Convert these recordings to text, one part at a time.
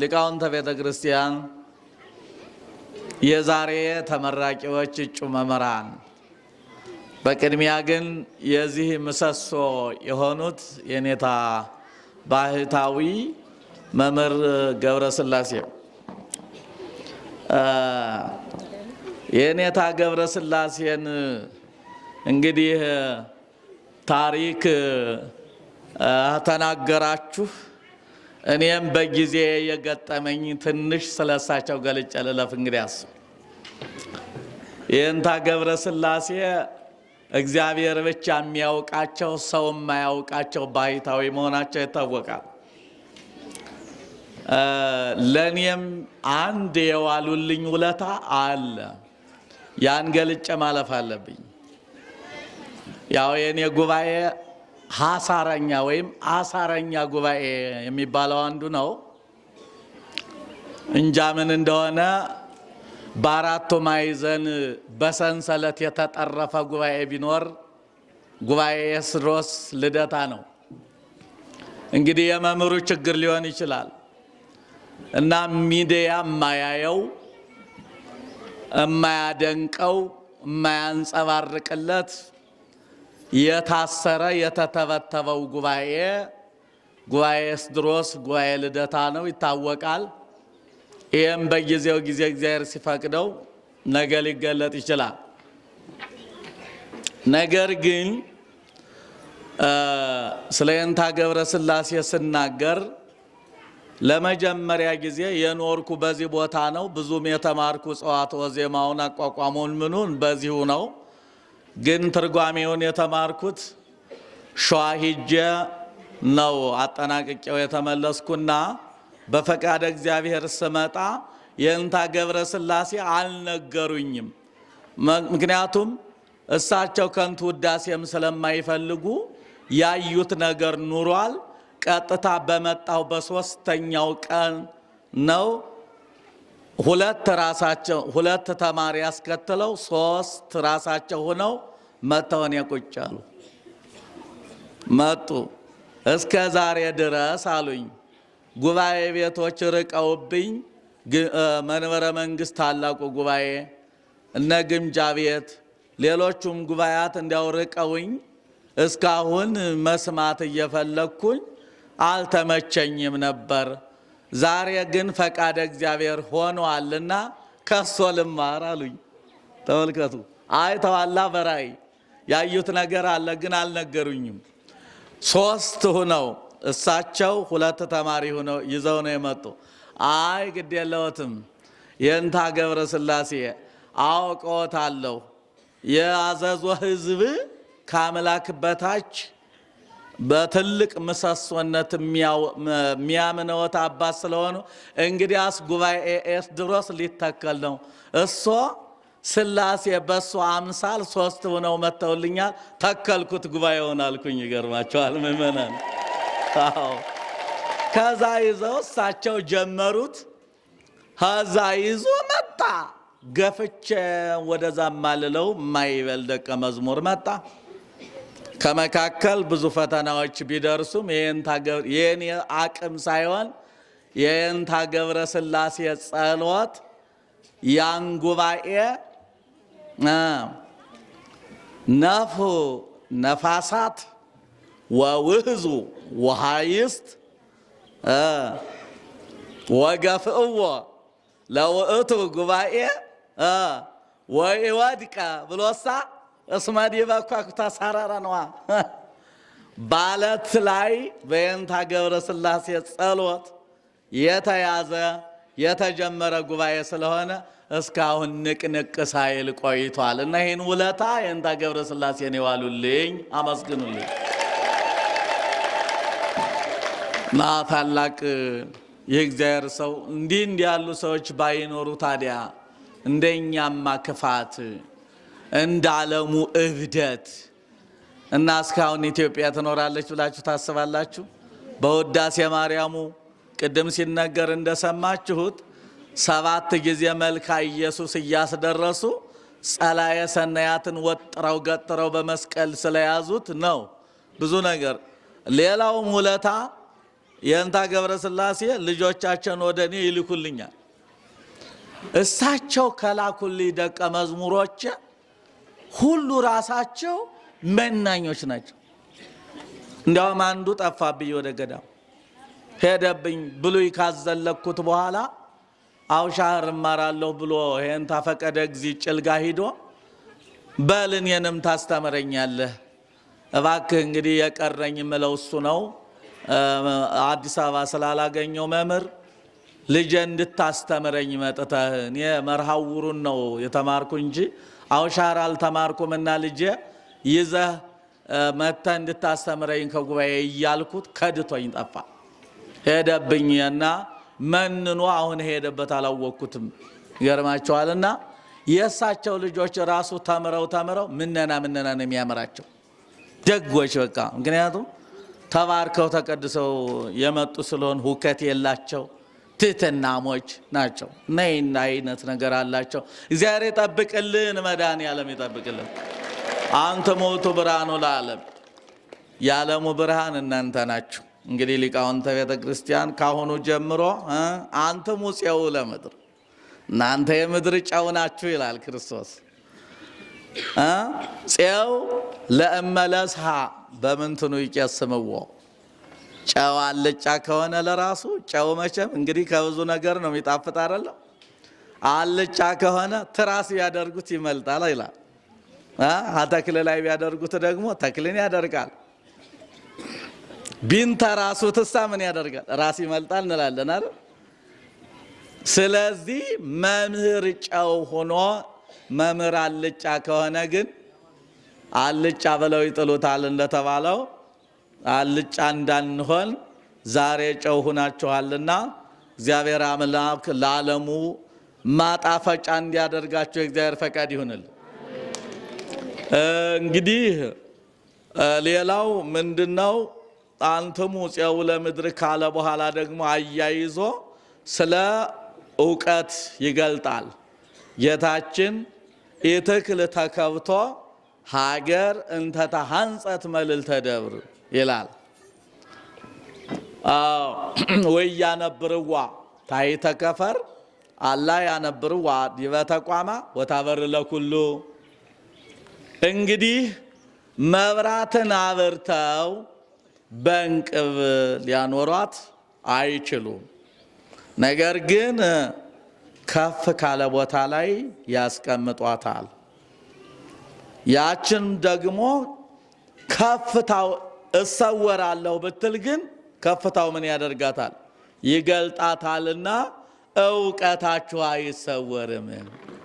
ሊቃውንተ ቤተ ክርስቲያን፣ የዛሬ ተመራቂዎች፣ እጩ መምህራን፣ በቅድሚያ ግን የዚህ ምሰሶ የሆኑት የኔታ ባህታዊ መምህር ገብረስላሴ የኔታ ገብረስላሴን እንግዲህ ታሪክ ተናገራችሁ። እኔም በጊዜ የገጠመኝ ትንሽ ስለሳቸው ገልጬ ልለፍ። እንግዲያስ የኔታ ገብረስላሴ እግዚአብሔር ብቻ የሚያውቃቸው ሰው የማያውቃቸው ባህታዊ መሆናቸው ይታወቃል። ለኔም አንድ የዋሉልኝ ውለታ አለ። ያን ገልጬ ማለፍ አለብኝ። ያው የኔ ጉባኤ ሐሳረኛ ወይም አሳረኛ ጉባኤ የሚባለው አንዱ ነው። እንጃ ምን እንደሆነ በአራቱ ማዕዘን በሰንሰለት የተጠረፈ ጉባኤ ቢኖር ጉባኤ ኤስድሮስ ልደታ ነው። እንግዲህ የመምህሩ ችግር ሊሆን ይችላል እና ሚዲያ የማያየው የማያደንቀው የማያንጸባርቅለት የታሰረ የተተበተበው ጉባኤ ኤስድሮስ ጉባኤ ልደታ ነው፣ ይታወቃል። ይህም በጊዜው ጊዜ እግዚአብሔር ሲፈቅደው ነገ ሊገለጥ ይችላል። ነገር ግን ስለ የኔታ ገብረስላሴ ስናገር ለመጀመሪያ ጊዜ የኖርኩ በዚህ ቦታ ነው። ብዙም የተማርኩ ጸዋትወ ዜማውን አቋቋሙን ምኑን በዚሁ ነው። ግን ትርጓሜውን የተማርኩት ሸዋ ሂጄ ነው አጠናቅቄው የተመለስኩና በፈቃደ እግዚአብሔር ስመጣ የኔታ ገብረስላሴ አልነገሩኝም። ምክንያቱም እሳቸው ከንቱ ውዳሴም ስለማይፈልጉ ያዩት ነገር ኑሯል። ቀጥታ በመጣው በሶስተኛው ቀን ነው ሁለት ተማሪ ያስከትለው ሶስት ራሳቸው ሆነው መተውን ያቆጫሉ መጡ። እስከ ዛሬ ድረስ አሉኝ ጉባኤ ቤቶች ርቀውብኝ፣ መንበረ መንግስት ታላቁ ጉባኤ እነ ግምጃ ቤት ሌሎቹም ጉባኤያት እንዲያው ርቀውኝ እስካሁን መስማት እየፈለግኩኝ አልተመቸኝም ነበር። ዛሬ ግን ፈቃደ እግዚአብሔር ሆኗልና ከሶ ልማር አሉኝ። ተመልከቱ፣ አይተዋላ በራእይ ያዩት ነገር አለ፣ ግን አልነገሩኝም። ሶስት ሁነው እሳቸው ሁለት ተማሪ ሁነው ይዘው ነው የመጡ። አይ ግድ የለዎትም የኔታ ገብረስላሴ አውቀዎታለሁ፣ የአዘዞ ሕዝብ ከአምላክ በታች በትልቅ ምሰሶነት የሚያምነዎት አባት ስለሆኑ እንግዲያስ ጉባኤ ኤስድሮስ ሊተከል ነው። እሶ ስላሴ በሱ አምሳል ሶስት ሆነው መተውልኛል፣ ተከልኩት ጉባኤውን አልኩኝ። ይገርማቸዋል ምእመናን። ከዛ ይዘው እሳቸው ጀመሩት። ከዛ ይዞ መጣ። ገፍቼ ወደዛ ማልለው የማይበል ደቀ መዝሙር መጣ። ከመካከል ብዙ ፈተናዎች ቢደርሱም የኔ አቅም ሳይሆን የኔታ ገብረስላሴ ጸሎት ያን ጉባኤ ነፋሳት ወውህዙ ወሃይስት ወገፍእዎ ለውእቱ ጉባኤ ወይወድቀ ብሎሳ እስመዲ በኳኩታ ሳራራ ነዋ። ባለት ላይ በየኔታ ገብረስላሴ ጸሎት የተያዘ የተጀመረ ጉባኤ ስለሆነ እስካሁን ንቅንቅ ሳይል ቆይቷል እና ይህን ውለታ የኔታ ገብረስላሴን የዋሉልኝ አመስግኑልኝ። እና ታላቅ የእግዚአብሔር ሰው እንዲህ ያሉ ሰዎች ባይኖሩ ታዲያ እንደኛማ ክፋት እንዳለሙ እብደት እና እስካሁን ኢትዮጵያ ትኖራለች ብላችሁ ታስባላችሁ? በውዳሴ ማርያሙ ቅድም ሲነገር እንደሰማችሁት 7 ጊዜ መልካ ኢየሱስ እያስደረሱ ጸላየ ሰናያትን ወጥረው ገጥረው በመስቀል ስለያዙት ነው ብዙ ነገር። ሌላውም ውለታ የእንታ ገብረ ሥላሴ ልጆቻቸውን ወደ እኔ ይልኩልኛል። እሳቸው ከላኩልኝ ደቀ መዝሙሮች ሁሉ ራሳቸው መናኞች ናቸው። እንዲያውም አንዱ ጠፋብኝ፣ ወደ ገዳም ሄደብኝ። ብሉይ ካዘለኩት በኋላ አውሻህር እማራለሁ ብሎ ይሄን ታፈቀደ ጊዜ ጭልጋ ሂዶ በል እኔንም ታስተምረኛለህ እባክህ። እንግዲህ የቀረኝ ምለው እሱ ነው። አዲስ አበባ ስላላገኘው መምህር ልጄ እንድታስተምረኝ መጥተህ፣ እኔ መርሃውሩን ነው የተማርኩ እንጂ አውሻህር አልተማርኩምና ልጄ ይዘህ መጥተህ እንድታስተምረኝ ከጉባኤ እያልኩት ከድቶኝ ጠፋ። ሄደብኝና መንኖ አሁን ሄደበት አላወቅኩትም። ይገርማቸዋልና የእሳቸው ልጆች ራሱ ተምረው ምነና ነው የሚያምራቸው ደጎች በቃ። ምክንያቱም ተባርከው ተቀድሰው የመጡ ስለሆን ሁከት የላቸው ትህትናሞች ናቸው። ነይና አይነት ነገር አላቸው። እግዚአብሔር ይጠብቅልን፣ መድኃኔዓለም ይጠብቅልን። አንተ ሞቱ ብርሃኑ ለዓለም፣ የዓለሙ ብርሃን እናንተ ናችሁ። እንግዲህ ሊቃውንተ ቤተ ክርስቲያን ካሁኑ ጀምሮ አንተ ሙፄው ለምድር፣ እናንተ የምድር ጨው ናችሁ ይላል ክርስቶስ። ጨው ለእመለስሃ በምንትኑ ይቄስምዎ። ጨው አልጫ ከሆነ ለራሱ ጨው መቼም እንግዲህ ከብዙ ነገር ነው የሚጣፍጥ አይደለም። አልጫ ከሆነ ትራስ ቢያደርጉት ይመልጣል ይላል። ተክል ላይ ቢያደርጉት ደግሞ ተክልን ያደርጋል። ቢንተራሱት እሳ ምን ያደርጋል? ራስ ይመልጣል እንላለን አይደል? ስለዚህ መምህር ጨው ሆኖ መምህር አልጫ ከሆነ ግን አልጫ ብለው ይጥሉታል እንደተባለው አልጫ እንዳንሆን ዛሬ ጨው ሆናችኋልና እግዚአብሔር አምላክ ለዓለሙ ማጣፈጫ እንዲያደርጋቸው የእግዚአብሔር ፈቃድ ይሁንል። እንግዲህ ሌላው ምንድነው? አንትሙ ሙፄው ለምድር ካለ በኋላ ደግሞ አያይዞ ስለ ዕውቀት ይገልጣል። ጌታችን ኢትክል ተከብቶ ሀገር እንተ ተሐንጸት መልዕልተ ደብር ይላል። ወያነብርዋ ታሕተ ከፈር አላ ያነብርዋ ዲበ ተቋማ ወታበር ለኩሉ። እንግዲህ መብራትን አብርተው በእንቅብ ሊያኖሯት አይችሉም። ነገር ግን ከፍ ካለ ቦታ ላይ ያስቀምጧታል። ያችን ደግሞ ከፍታው እሰወራለሁ ብትል ግን ከፍታው ምን ያደርጋታል? ይገልጣታልና ዕውቀታችሁ አይሰወርም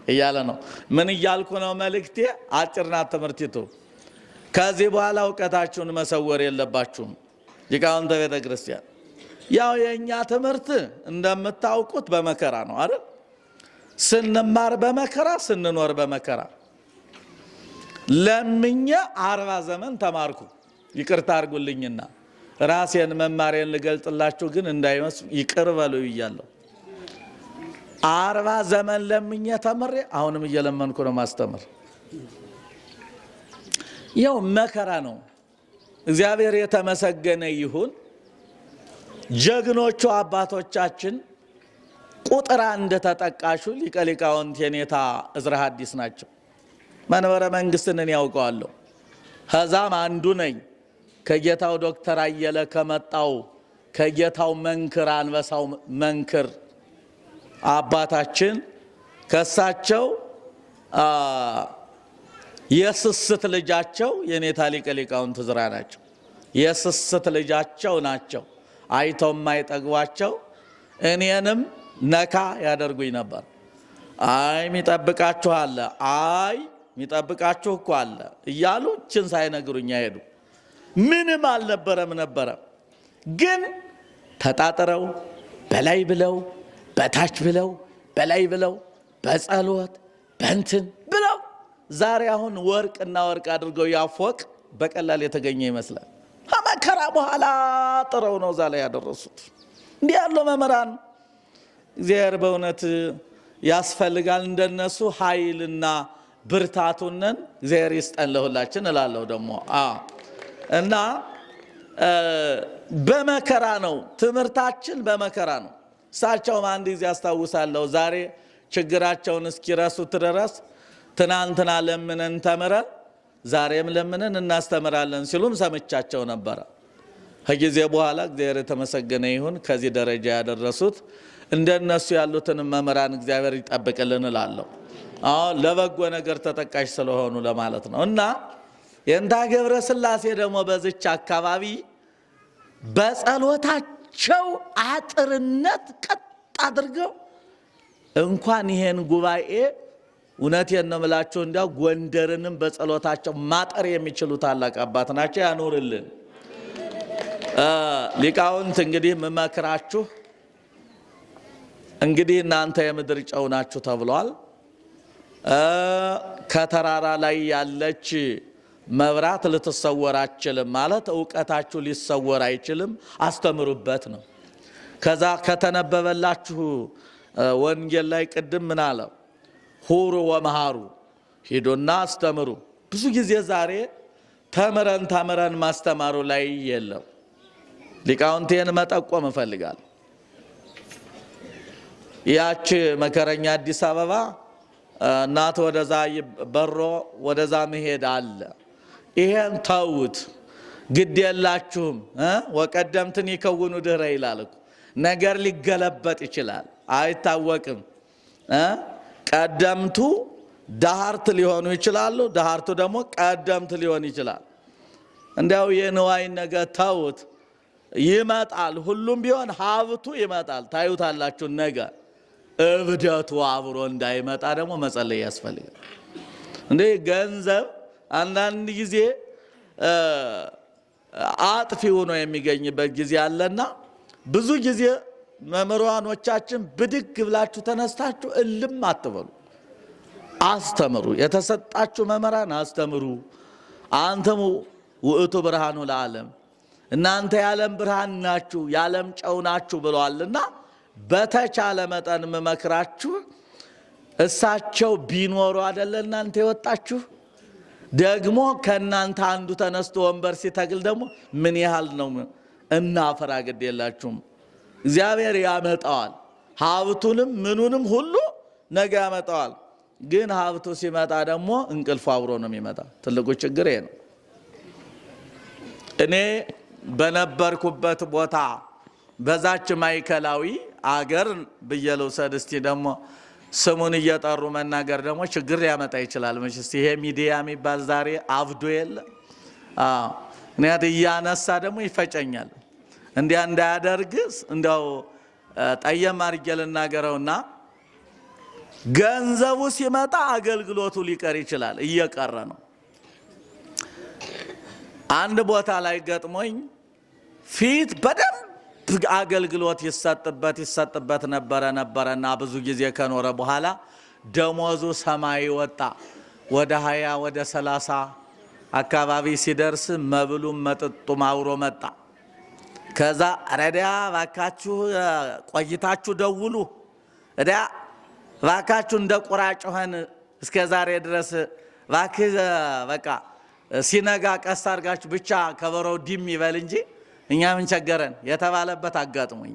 እያለ ነው። ምን እያልኩ ነው? መልእክቴ አጭር ናት ትምህርቲቱ። ከዚህ በኋላ ዕውቀታችሁን መሰወር የለባችሁም ሊቃውንተ ቤተ ክርስቲያን። ያው የእኛ ትምህርት እንደምታውቁት በመከራ ነው አይደል? ስንማር በመከራ ስንኖር በመከራ። ለምኜ 40 ዘመን ተማርኩ። ይቅርታ አድርጉልኝና ራሴን መማሬን ልገልጥላችሁ ግን እንዳይመስል ይቅር በሉ ይያለሁ። 40 ዘመን ለምኜ ተምሬ አሁንም እየለመንኩ ነው ማስተምር። ያው መከራ ነው። እግዚአብሔር የተመሰገነ ይሁን። ጀግኖቹ አባቶቻችን ቁጥር አንድ ተጠቃሹ ሊቀ ሊቃውንት የኔታ ዕዝራ ሐዲስ ናቸው። መንበረ መንግስትን ያውቀዋለሁ። ከዛም አንዱ ነኝ። ከጌታው ዶክተር አየለ ከመጣው ከጌታው መንክር አንበሳው መንክር አባታችን ከሳቸው የስስት ልጃቸው የኔታ ሊቀ ሊቃውንት ዕዝራ ናቸው። የስስት ልጃቸው ናቸው። አይተው የማይጠግቧቸው እኔንም ነካ ያደርጉኝ ነበር። አይ ሚጠብቃችሁ አለ፣ አይ ሚጠብቃችሁ እኮ አለ እያሉ እችን ሳይነግሩኝ አይሄዱ። ምንም አልነበረም ነበረ። ግን ተጣጥረው በላይ ብለው በታች ብለው በላይ ብለው በጸሎት በእንትን ብለው ዛሬ አሁን ወርቅና ወርቅ አድርገው ያፎቅ በቀላል የተገኘ ይመስላል። ከመከራ በኋላ ጥረው ነው ዛ ላይ ያደረሱት። እንዲህ ያለው መምህራን እግዚአብሔር በእውነት ያስፈልጋል። እንደነሱ ኃይልና ብርታቱንን እግዚአብሔር ይስጠን ለሁላችን እላለሁ። ደግሞ እና በመከራ ነው ትምህርታችን በመከራ ነው። እሳቸውም አንድ ጊዜ አስታውሳለሁ ዛሬ ችግራቸውን እስኪረሱት ድረስ ትናንትና ለምነን ተምረን ዛሬም ለምነን እናስተምራለን ሲሉም ሰምቻቸው ነበር። ከጊዜ በኋላ እግዚአብሔር የተመሰገነ ይሁን ከዚህ ደረጃ ያደረሱት እንደነሱ ያሉትን መምህራን እግዚአብሔር ይጠብቅልን እላለሁ። ለበጎ ነገር ተጠቃሽ ስለሆኑ ለማለት ነው። እና የእንታ ገብረ ሥላሴ ደግሞ በዚች አካባቢ በጸሎታቸው አጥርነት ቀጥ አድርገው እንኳን ይሄን ጉባኤ እውነቴን ነው የምላችሁ እንዲያው ጎንደርንም በጸሎታቸው ማጠር የሚችሉ ታላቅ አባት ናቸው። ያኑርልን። ሊቃውንት እንግዲህ መመክራችሁ እንግዲህ እናንተ የምድር ጨው ናችሁ ተብሏል። ከተራራ ላይ ያለች መብራት ልትሰወር አትችልም ማለት ዕውቀታችሁ ሊሰወር አይችልም። አስተምሩበት ነው። ከዛ ከተነበበላችሁ ወንጌል ላይ ቅድም ምን አለ? ሁሩ ወመሃሩ፣ ሂዱና አስተምሩ። ብዙ ጊዜ ዛሬ ተምረን ማስተማሩ ላይ የለም። ሊቃውንቴን መጠቆም እፈልጋለሁ። ያች መከረኛ አዲስ አበባ እናት ወደዛ በሮ ወደዛ መሄድ አለ። ይሄን ተውት፣ ግድ የላችሁም። ወቀደምትን ይከውኑ ድህረ ይላል እኮ። ነገር ሊገለበጥ ይችላል፣ አይታወቅም። ቀደምቱ ዳህርት ሊሆኑ ይችላሉ፣ ዳህርቱ ደግሞ ቀደምት ሊሆን ይችላል። እንዲያው የንዋይ ነገር ተውት፣ ይመጣል። ሁሉም ቢሆን ሀብቱ ይመጣል፣ ታዩታላችሁ። ነገር እብደቱ አብሮ እንዳይመጣ ደግሞ መጸለይ ያስፈልጋል። እንዴ ገንዘብ አንዳንድ ጊዜ አጥፊ ሆኖ የሚገኝበት ጊዜ አለና ብዙ ጊዜ መምህራኖቻችን ብድግ ብላችሁ ተነስታችሁ እልም አትበሉ፣ አስተምሩ። የተሰጣችሁ መምህራን አስተምሩ። አንተሙ ውእቱ ብርሃኑ ለዓለም፣ እናንተ የዓለም ብርሃን ናችሁ፣ የዓለም ጨው ናችሁ ብለዋልና በተቻለ መጠን መመክራችሁ እሳቸው ቢኖሩ አይደለ እናንተ የወጣችሁ። ደግሞ ከናንተ አንዱ ተነስቶ ወንበር ሲተክል ደግሞ ምን ያህል ነው እናፈራ። ግድ የላችሁም፣ እግዚአብሔር ያመጣዋል። ሀብቱንም ምኑንም ሁሉ ነገ ያመጣዋል። ግን ሀብቱ ሲመጣ ደግሞ እንቅልፉ አብሮ ነው የሚመጣ። ትልቁ ችግር ይሄ ነው። እኔ በነበርኩበት ቦታ በዛች ማዕከላዊ አገር ብዬ ልውሰድ። እስቲ ደግሞ ስሙን እየጠሩ መናገር ደግሞ ችግር ያመጣ ይችላል። መቼስ ይሄ ሚዲያ የሚባል ዛሬ አብዶ የለ። ምክንያት እያነሳ ደግሞ ይፈጨኛል። እንዲያ እንዳያደርግስ እንዲያው ጠየም አድርጌ ልናገረውና ገንዘቡ ሲመጣ አገልግሎቱ ሊቀር ይችላል። እየቀረ ነው። አንድ ቦታ ላይ ገጥሞኝ ፊት በደንብ አገልግሎት ይሰጥበት ነበረና ብዙ ጊዜ ከኖረ በኋላ ደሞዙ ሰማይ ወጣ። ወደ 20 ወደ 30 አካባቢ ሲደርስ መብሉም መጥጡም አውሮ መጣ። ከዛ ረዲያ ባካችሁ ቆይታችሁ ደውሉ፣ ረዲያ ባካችሁ እንደ ቁራጭ ሆነ እስከ ዛሬ ድረስ ባክህ በቃ ሲነጋ ቀስ አድርጋችሁ ብቻ ከበረው ዲም ይበል እንጂ እኛ ምን ቸገረን የተባለበት አጋጥሞኝ።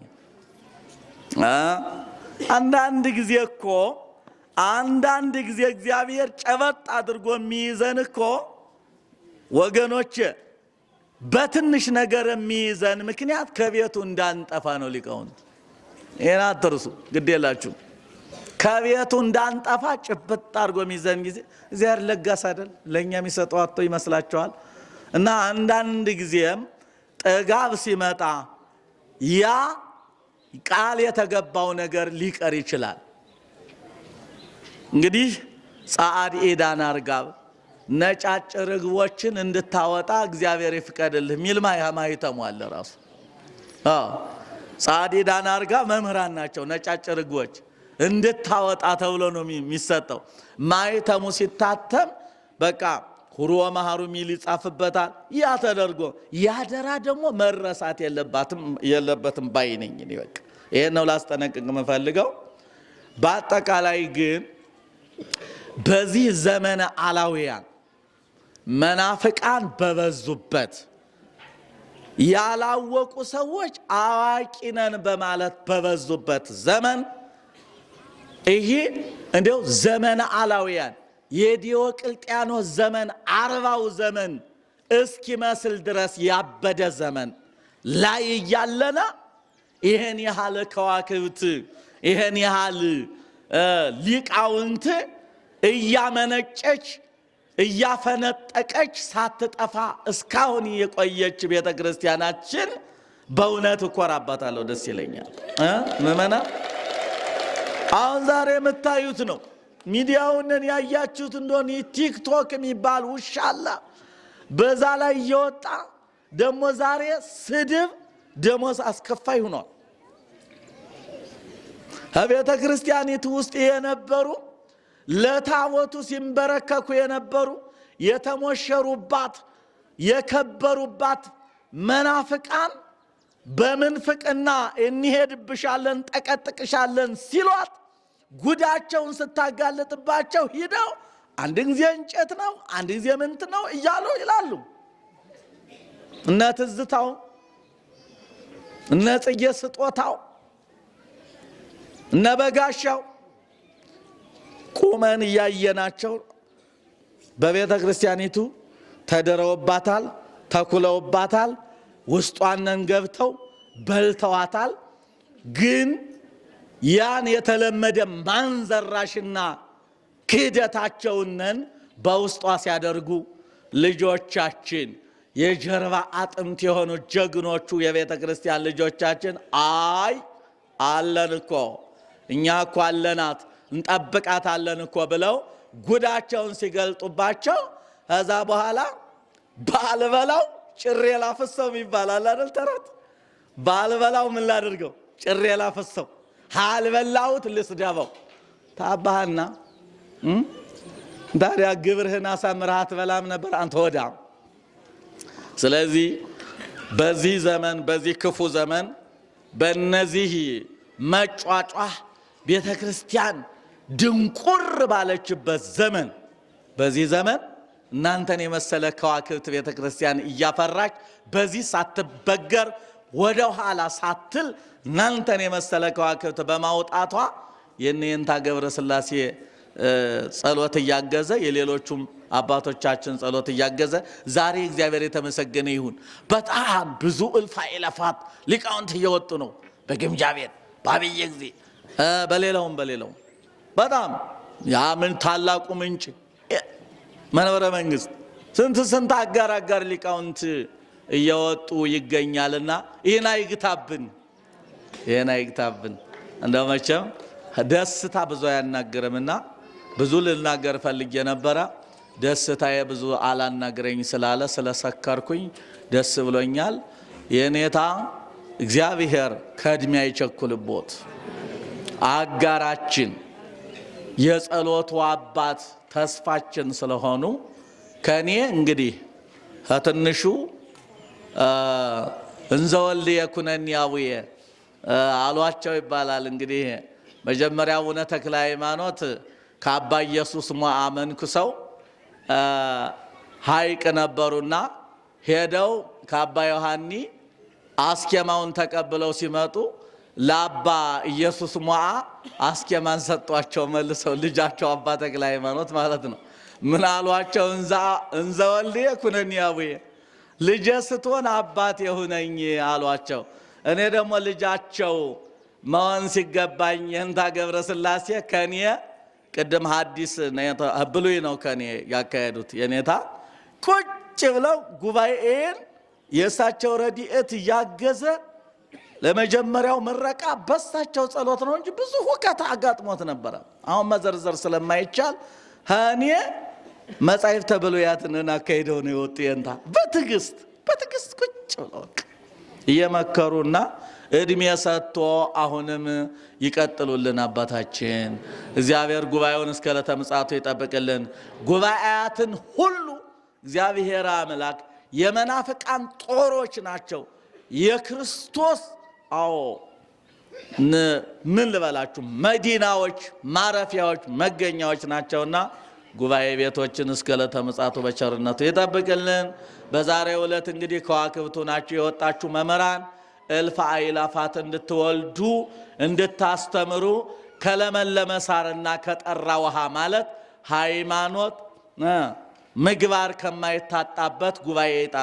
አንዳንድ ጊዜ እግዚአብሔር ጨበጥ አድርጎ የሚይዘን እኮ ወገኖች በትንሽ ነገር የሚይዘን ምክንያት ከቤቱ እንዳንጠፋ ነው። ሊቃውንት ይሄን አትርሱ፣ ግድ የላችሁ። ከቤቱ እንዳንጠፋ ጭብጥ አድርጎ የሚይዘን ጊዜ እግዚአብሔር ለጋስ አይደል? ለኛ የሚሰጠው አጥቶ ይመስላችኋል? እና አንዳንድ ጊዜም ጥጋብ ሲመጣ ያ ቃል የተገባው ነገር ሊቀር ይችላል። እንግዲህ ጻአድ ኢዳን አርጋብ ነጫጭ ርግቦችን እንድታወጣ እግዚአብሔር ይፍቀድልህ ሚል ማኅተሙ አለ ራሱ። ጻአድ ኢዳን አርጋብ መምህራን ናቸው። ነጫጭ ርግቦች እንድታወጣ ተብሎ ነው የሚሰጠው። ማኅተሙ ሲታተም በቃ ሁሩ ወመሃሩ ሚል ይጻፍበታል። ያ ተደርጎ ያደራ ደግሞ መረሳት የለበትም ባይ ነኝ። በቃ ይሄን ነው ላስጠነቅቅ የምፈልገው። በአጠቃላይ ግን በዚህ ዘመነ አላውያን መናፍቃን በበዙበት ያላወቁ ሰዎች አዋቂ ነን በማለት በበዙበት ዘመን ይሄ እንደው ዘመነ አላውያን የዲዮቅልጥያኖስ ዘመን 40ው ዘመን እስኪመስል ድረስ ያበደ ዘመን ላይ ያለና ይሄን ያህል ከዋክብት ይሄን ያህል ሊቃውንት እያመነጨች እያፈነጠቀች ሳትጠፋ እስካሁን የቆየች ቤተክርስቲያናችን በእውነት እኮራባታለሁ፣ ደስ ይለኛል። ምእመና አሁን ዛሬ የምታዩት ነው። ሚዲያውን ያያችሁት እንደሆነ ቲክቶክ የሚባል ውሻ አለ። በዛ ላይ እየወጣ ደግሞ ዛሬ ስድብ ደሞዝ አስከፋይ ሆኗል። በቤተ ክርስቲያኒቱ ውስጥ የነበሩ ለታቦቱ ሲንበረከኩ የነበሩ የተሞሸሩባት የከበሩባት መናፍቃን በምንፍቅና እንሄድብሻለን ጠቀጥቅሻለን ሲሏት ጉዳቸውን ስታጋለጥባቸው ሂደው አንድ ጊዜ እንጨት ነው አንድ ጊዜ ምንት ነው እያሉ ይላሉ። እነ ትዝታው እነ ጽጌ ስጦታው እነ በጋሻው ቁመን እያየናቸው በቤተ ክርስቲያኒቱ ተደረውባታል፣ ተኩለውባታል፣ ውስጧንን ገብተው በልተዋታል። ግን ያን የተለመደ ማንዘራሽና ክህደታቸውንን በውስጧ ሲያደርጉ ልጆቻችን የጀርባ አጥንት የሆኑ ጀግኖቹ የቤተ ክርስቲያን ልጆቻችን አይ አለን እኮ እኛ እኮ አለናት እንጠብቃታለን እኮ ብለው ጉዳቸውን ሲገልጡባቸው ከዛ በኋላ ባልበላው ጭሬ ላፍሰው ይባላል አይደል ተረት። ባልበላው ምን ላድርገው ጭሬ ላፍሰው፣ ካልበላሁት ልስደበው። ታባህና ታዲያ ግብርህን አሳምረህ አትበላም ነበር አንተ ወዳ። ስለዚህ በዚህ ዘመን በዚህ ክፉ ዘመን በእነዚህ መጫጫህ ቤተ ክርስቲያን ድንቁር ባለችበት ዘመን በዚህ ዘመን እናንተን የመሰለ ከዋክብት ቤተ ክርስቲያን እያፈራች በዚህ ሳትበገር ወደ ኋላ ሳትል እናንተን የመሰለ ከዋክብት በማውጣቷ የኔንታ ገብረ ሥላሴ ጸሎት እያገዘ የሌሎቹም አባቶቻችን ጸሎት እያገዘ ዛሬ እግዚአብሔር የተመሰገነ ይሁን። በጣም ብዙ እልፍ አእላፋት ሊቃውንት እየወጡ ነው። በግምጃ ቤት በአብይ ጊዜ በሌላውም በጣም ያ ምን ታላቁ ምንጭ መንበረ መንግስት ስንት አጋር ሊቃውንት እየወጡ ይገኛልና ይሄን አይግታብን። እንደው መቼም ደስታ ብዙ አያናግርምና ብዙ ልናገር ፈልጌ ነበረ። ደስታዬ ብዙ አላናግረኝ ስላለ ስለሰከርኩኝ ደስ ብሎኛል። የኔታ እግዚአብሔር ከእድሜ አይቸኩልቦት አጋራችን የጸሎቱ አባት ተስፋችን ስለሆኑ ከኔ እንግዲህ ከትንሹ እንዘወልድ የኩነኒ አቡየ አሏቸው ይባላል። እንግዲህ መጀመሪያ አቡነ ተክለ ሃይማኖት ከአባ ኢየሱስ ሞዐ መንኩሰው ሐይቅ ነበሩና ሄደው ከአባ ዮሐኒ አስኬማውን ተቀብለው ሲመጡ ለአባ ኢየሱስ ሞዐ አስኬማን ሰጧቸው። መልሰው ልጃቸው አባ ተክለ ሃይማኖት ማለት ነው። ምን አሏቸው? እንዘወልድ የኩነኒ አቡየ ልጄ ስትሆን አባት የሁነኝ አሏቸው። እኔ ደግሞ ልጃቸው መሆን ሲገባኝ የኔታ ገብረ ሥላሴ ከኔ ቅድም ሐዲስ ብሉይ ነው ከኔ ያካሄዱት የኔታ ቁጭ ብለው ጉባኤን የእሳቸው ረድኤት እያገዘ ለመጀመሪያው ምረቃ በሳቸው ጸሎት ነው እንጂ ብዙ ሁከት አጋጥሞት ነበረ። አሁን መዘርዘር ስለማይቻል እኔ መጻሕፍተ ብሉያትን አካሄደው ነው የወጡ የኔታ በትዕግስት ቁጭ ብለው እየመከሩና እድሜ ሰጥቶ አሁንም ይቀጥሉልን አባታችን። እግዚአብሔር ጉባኤውን እስከ ዕለተ ምጽአቱ ይጠብቅልን። ጉባኤያትን ሁሉ እግዚአብሔር አምላክ የመናፍቃን ጦሮች ናቸው። የክርስቶስ ምን ልበላችሁ መዲናዎች፣ ማረፊያዎች፣ መገኛዎች ናቸውና ጉባኤ ቤቶችን እስከ ዕለተ ምጽአቱ በቸርነቱ ይጠብቅልን። በዛሬው ዕለት እንግዲህ ከዋክብቱ ናችሁ የወጣችሁ መምህራን እልፍ አእላፋት እንድትወልዱ እንድታስተምሩ ከለመለመ ሳርና ከጠራ ውሃ ማለት ሃይማኖት ምግባር ከማይታጣበት ጉባኤ ይጣላል።